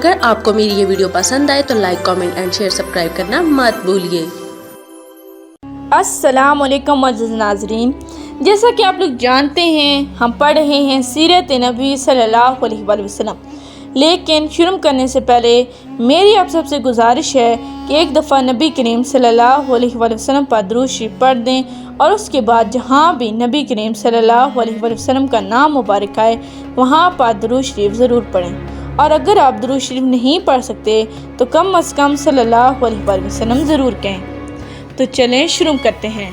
अगर आपको मेरी ये वीडियो पसंद आए तो like, comment and share, subscribe करना मत भूलिए। अस्सलाम वालेकुम अज़ीज़ नाज़रीन, जैसा कि आप लोग जानते हैं हम पढ़ रहे हैं सीरत नबी सल्लल्लाहु अलैहि वसल्लम। लेकिन शुरू करने से पहले मेरी आप सबसे गुजारिश है कि एक दफ़ा नबी करीम सल्लल्लाहु अलैहि वसल्लम पर दुरूद शरीफ पढ़ दें और उसके बाद जहाँ भी नबी करीम सल्लल्लाहु अलैहि वसल्लम का नाम मुबारक आए वहाँ पर दुरूद शरीफ ज़रूर पढ़ें। और अगर आप दुरूद शरीफ नहीं पढ़ सकते तो कम अज़ कम सल्लल्लाहु अलैहि वसल्लम ज़रूर कहें। तो चलें शुरू करते हैं।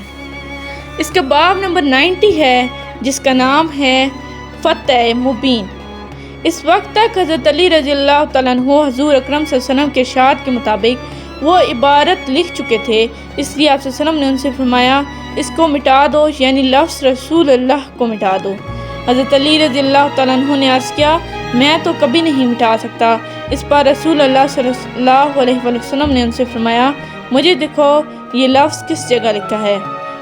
इसका बाब नंबर 90 है जिसका नाम है फ़तह मुबीन। इस वक्त तक हज़रत अली रज़ियल्लाहु तआला अन्हु हुज़ूर अकरम सल्लल्लाहु अलैहि वसल्लम के इरशाद के मुताबिक वो इबारत लिख चुके थे, इसलिए आप सल्लल्लाहु अलैहि वसल्लम ने उनसे फरमाया इसको मिटा दो, यानी लफ्ज़ रसूल अल्लाह को मिटा दो। हज़रत अली रज़ियल्लाहु तआला अन्हु ने अर्ज़ किया मैं तो कभी नहीं मिटा सकता। इस पर रसूल अल्लाह सल्लल्लाहु अलैहि वसल्लम ने उनसे फरमाया मुझे देखो ये लफ्ज़ किस जगह लिखा है।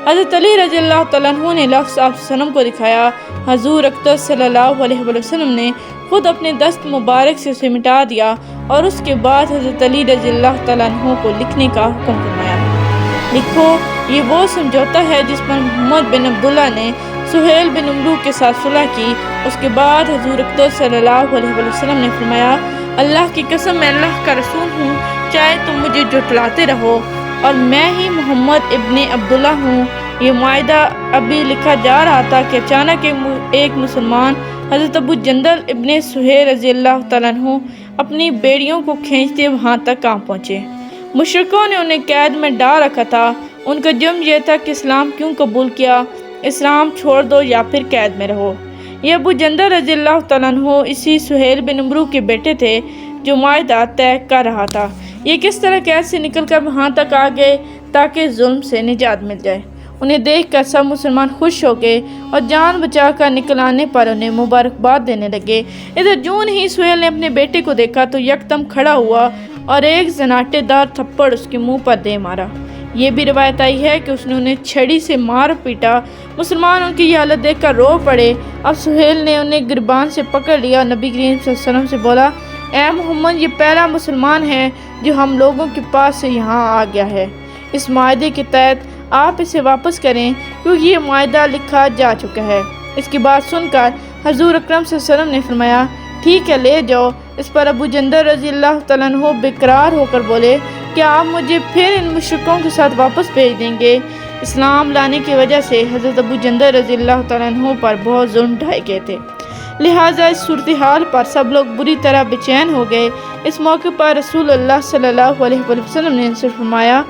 हज़रत अली रज़ियल्लाहु तआला अन्हु ने लफ्ज़ आप सल्लम को दिखाया। हुज़ूर अक़दस सल्लल्लाहु अलैहि वसल्लम ने खुद अपने दस्त मुबारक से उसे मिटा दिया और उसके बाद हज़रत अली रज़ियल्लाहु तआला अन्हु को लिखने का हुक्म फरमाया। लिखो ये वो समझौता है जिस पर मोहम्मद बिन अब्दुल्ला ने सुहेल बिन अमरू के साथ सुलह की। उसके बाद हुज़ूर अक़दस सल्लल्लाहु अलैहि वसल्लम ने फरमाया अल्लाह की कसम मैं अल्लाह का रसूल हूँ, चाहे तुम मुझे जुटलाते रहो और मैं ही मोहम्मद इब्ने अब्दुल्ला हूँ। ये मुआहिदा अभी लिखा जा रहा था कि अचानक एक मुसलमान हज़रत अबू जंदल इब्ने सुहेल रज़ियल्लाहु तआला अन्हु अपनी बेड़ियों को खींचते वहाँ तक आ पहुँचे। मुशरिकों ने उन्हें कैद में डाल रखा था। उनका जुर्म यह था कि इस्लाम क्यों कबूल किया, इस्लाम छोड़ दो या फिर कैद में रहो। ये अबू जंदल रज़ियल्लाहु तआला अन्हु इसी सुहेल बिन अमरू के बेटे थे जो मुआहिदा तय कर रहा था। ये किस तरह कैद से निकल कर वहाँ तक आ गए ताकि जुल्म से निजात मिल जाए। उन्हें देखकर सब मुसलमान खुश हो गए और जान बचा कर निकल आने पर उन्हें मुबारकबाद देने लगे। इधर जून ही सुहेल ने अपने बेटे को देखा तो यकदम खड़ा हुआ और एक जनाटेदार थप्पड़ उसके मुंह पर दे मारा। ये भी रिवायत आई है कि उसने उन्हें छड़ी से मार पीटा। मुसलमान उनकी ये हालत देखकर रो पड़े। अब सुहेल ने उन्हें गिरबान से पकड़ लिया। नबी करीम सल्लल्लाहु अलैहि वसल्लम से बोला ऐ मोहम्मद ये पहला मुसलमान है जो हम लोगों के पास से यहाँ आ गया है। इस मुआहदे के तहत आप इसे वापस करें क्योंकि ये मुआहदा लिखा जा चुका है। इसकी बात सुनकर हुज़ूर अकरम सल्लल्लाहु अलैहि वसल्लम ने फरमाया ठीक है ले जाओ। इस पर अबू जंदल रज़ियल्लाहु तआला अन्हु बेकरार होकर बोले क्या आप मुझे फिर इन मुशरिकों के साथ वापस भेज देंगे। इस्लाम लाने की वजह से हज़रत अबू जंदल रज़ियल्लाहु तआला अन्हु पर बहुत जुल्म ढाए गए थे, लिहाजा इस सूरत हाल पर सब लोग बुरी तरह बेचैन हो गए। इस मौके पर रसूल अल्लाह सल्लल्लाहु अलैहि वसल्लम ने उनसे फरमाया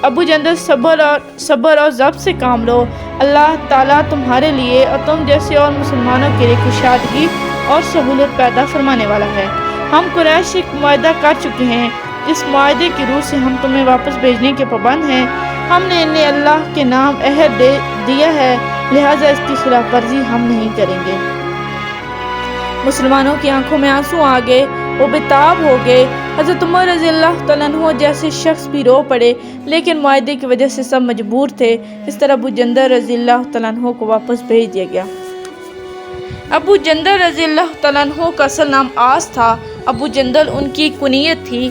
अबू जंदल सब्र और ज़ब्त से काम लो, अल्लाह ताला तुम्हारे लिए और तुम जैसे और मुसलमानों के लिए कुशादगी और सहूलत पैदा फरमाने वाला है। हम कुरैश से एक मुआहदा कर चुके हैं, इस मुआहदे की रूह से हम तुम्हें वापस भेजने के पाबंद हैं। हमने इन्हें अल्लाह के नाम अहद दे दिया है, लिहाजा इसकी खिलाफ वर्जी हम नहीं करेंगे। मुसलमानों की आंखों में आंसू आ गए, वो बेताब हो गए। हज़रत उमर रज़ियल्लाहु तआला अन्हु जैसे शख्स भी रो पड़े, लेकिन मुआहदे की वजह से सब मजबूर थे। इस तरह अबू जंदल रज़ियल्लाहु तआला अन्हु को वापस भेज दिया गया। अबू जंदल रज़ियल्लाहु तआला अन्हु का असल नाम आस था। अबू जंदल उनकी कुनियत थी।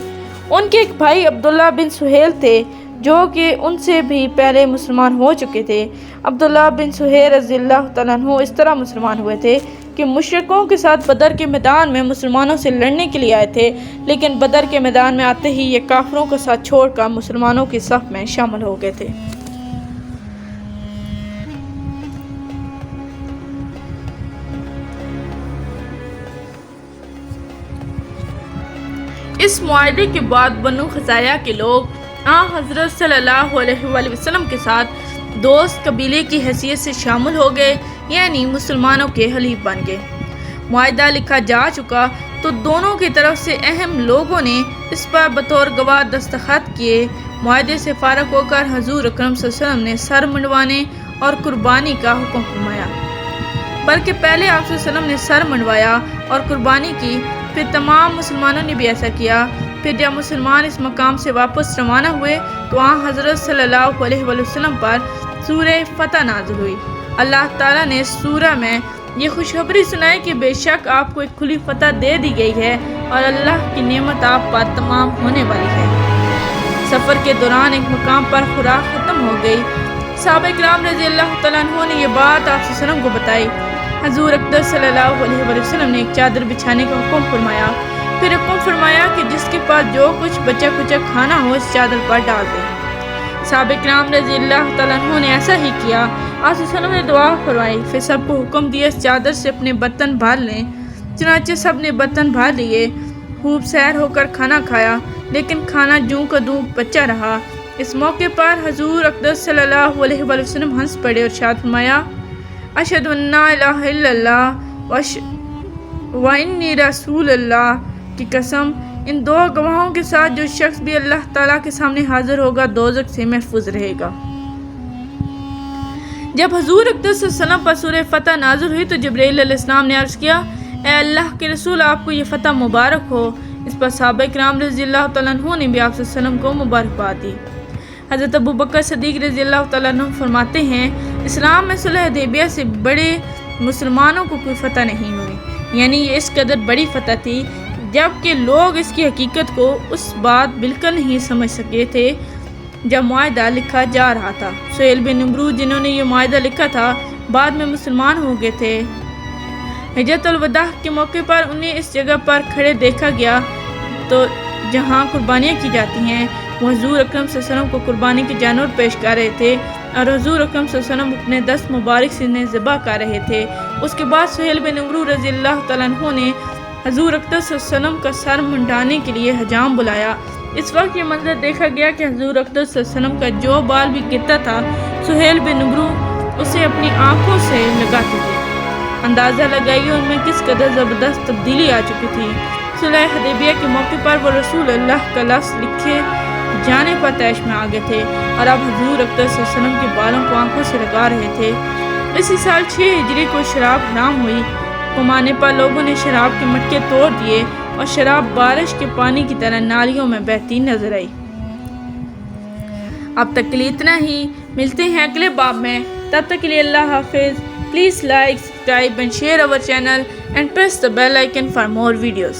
उनके एक भाई अब्दुल्ला बिन सुहेल थे जो कि उनसे भी पहले मुसलमान हो चुके थे। अब्दुल्ला बिन सुहेल रज़ियल्लाहु तआला अन्हु इस तरह मुसलमान हुए थे कि मुशरिकों के साथ बदर के मैदान में मुसलमानों से लड़ने के लिए आए थे, लेकिन बदर के मैदान में आते ही ये काफिरों का साथ छोड़कर मुसलमानों की सफ में शामिल हो गए थे। इस मुआहदे के बाद बनु खज़ाया के लोग हज़रत सल्लल्लाहु अलैहि वसल्लम के साथ दोस्त कबीले की हैसियत से शामिल हो गए, यानी मुसलमानों के हलीफ बन गए। मुआहदा लिखा जा चुका तो दोनों की तरफ से अहम लोगों ने इस पर बतौर गवाह दस्तखत किए। मुआहदे से फारग होकर हुज़ूर अकरम सल्लल्लाहु अलैहि वसल्लम ने सर मंडवाने और कुर्बानी का हुक्म फरमाया, बल्कि पहले आप सल्लल्लाहु अलैहि वसल्लम ने सर मंडवाया और कुर्बानी की, फिर तमाम मुसलमानों ने भी ऐसा किया। फिर जब मुसलमान इस मकाम से वापस रवाना हुए तो वहाँ हज़रत सल्लल्लाहु अलैहि वसल्लम पर सूरह फ़तह नाज़िल हुई। अल्लाह ताला ने सूरह में ये खुशखबरी सुनाई कि बेशक आपको एक खुली फतह दे दी गई है اور اللہ کی نعمت آپ پر تمام ہونے والی ہے۔ سفر کے دوران ایک مقام پر خوراک ختم ہو گئی۔ صحابہ کرام رضی اللہ تعالیٰ عنہ نے یہ بات آپ صلی اللہ علیہ وسلم کو بتائی۔ حضور اقدس صلی اللہ علیہ وسلم نے ایک چادر بچھانے کا حکم فرمایا، پھر حکم فرمایا کہ جس کے پاس جو کچھ بچا کچا کھانا ہو اس چادر پر ڈال دے۔ صحابہ کرام رضی اللہ تعالیٰ عنہ نے ایسا ہی کیا۔ آپ صلی اللہ علیہ وسلم نے دعا فرمائی، پھر سب کو حکم دیا اس چادر سے اپنے برتن بھر لیں۔ چنانچہ سب نے برتن بھر لیے، خوب سیر ہو کر کھانا کھایا، لیکن کھانا جوں کا دوں بچا رہا۔ اس موقع پر حضور اقدس صلی اللہ علیہ وسلم ہنس پڑے اور ارشاد فرمایا، اشہد ان لا الہ الا اللہ و انی رسول اللہ کی قسم، ان دو گواہوں کے ساتھ جو شخص بھی اللہ تعالیٰ کے سامنے حاضر ہوگا دوزخ سے محفوظ رہے گا۔ جب حضور اقدس صلی اللہ علیہ وسلم پر سورہ فتح نازل ہوئی تو جبرائیل علیہ السلام نے عرض کیا، اے اللہ کے رسول، آپ کو یہ فتح مبارک ہو۔ اس پر صحابہ کرام رضی اللہ تعالیٰ عنہ نے بھی آپ صلی اللہ علیہ وسلم کو مبارکباد دی۔ حضرت ابوبکر صدیق رضی اللہ تعالیٰ عنہ فرماتے ہیں، اسلام میں صلح حدیبیہ سے بڑے مسلمانوں کو کوئی فتح نہیں ہوئی، یعنی یہ اس قدر بڑی فتح تھی جبکہ لوگ اس کی حقیقت کو اس بات بالکل نہیں سمجھ سکے تھے جب معاہدہ لکھا جا رہا تھا۔ سہیل بن نمرود جنہوں نے یہ معاہدہ لکھا تھا بعد میں مسلمان ہو گئے تھے۔ حجۃ الوداع کے موقع پر انہیں اس جگہ پر کھڑے دیکھا گیا تو جہاں قربانیاں کی جاتی ہیں وہ حضور اکرم صلی اللہ علیہ وسلم کو قربانی کے جانور پیش کر رہے تھے اور حضور اکرم صلی اللہ علیہ وسلم اپنے دست مبارک سے انہیں ذبح کر رہے تھے۔ اس کے بعد سہیل بن نمرود رضی اللہ تعالیٰ عنہ نے حضور اقدس صلی اللہ علیہ وسلم کا سر منڈانے کے لیے حجام بلایا۔ اس وقت یہ منظر دیکھا گیا کہ حضور اقدس صلی اللہ علیہ وسلم کا جو بال بھی گرتا تھا سہیل بن نمرود اسے اپنی آنکھوں سے لگاتے تھے۔ اندازہ لگائیے ان میں کس قدر زبردست تبدیلی آ چکی تھی۔ صلح حدیبیہ کے موقع پر وہ رسول اللہ کا لفظ لکھے جانے پر طیش میں آ گئے تھے اور اب حضور اقدس صلی اللہ علیہ وسلم کے بالوں کو آنکھوں سے لگا رہے تھے۔ اسی سال 6 ہجری کو شراب حرام ہوئی۔ کمانے پر لوگوں نے شراب کے مٹکے توڑ دیے اور شراب بارش کے پانی کی طرح نالیوں میں بہتی نظر آئی۔ اب تک کے لیے اتنا ہی، ملتے ہیں اگلے باب میں، تب تک کے لیے اللہ حافظ۔ Please like, subscribe and share our channel and press the bell icon for more videos.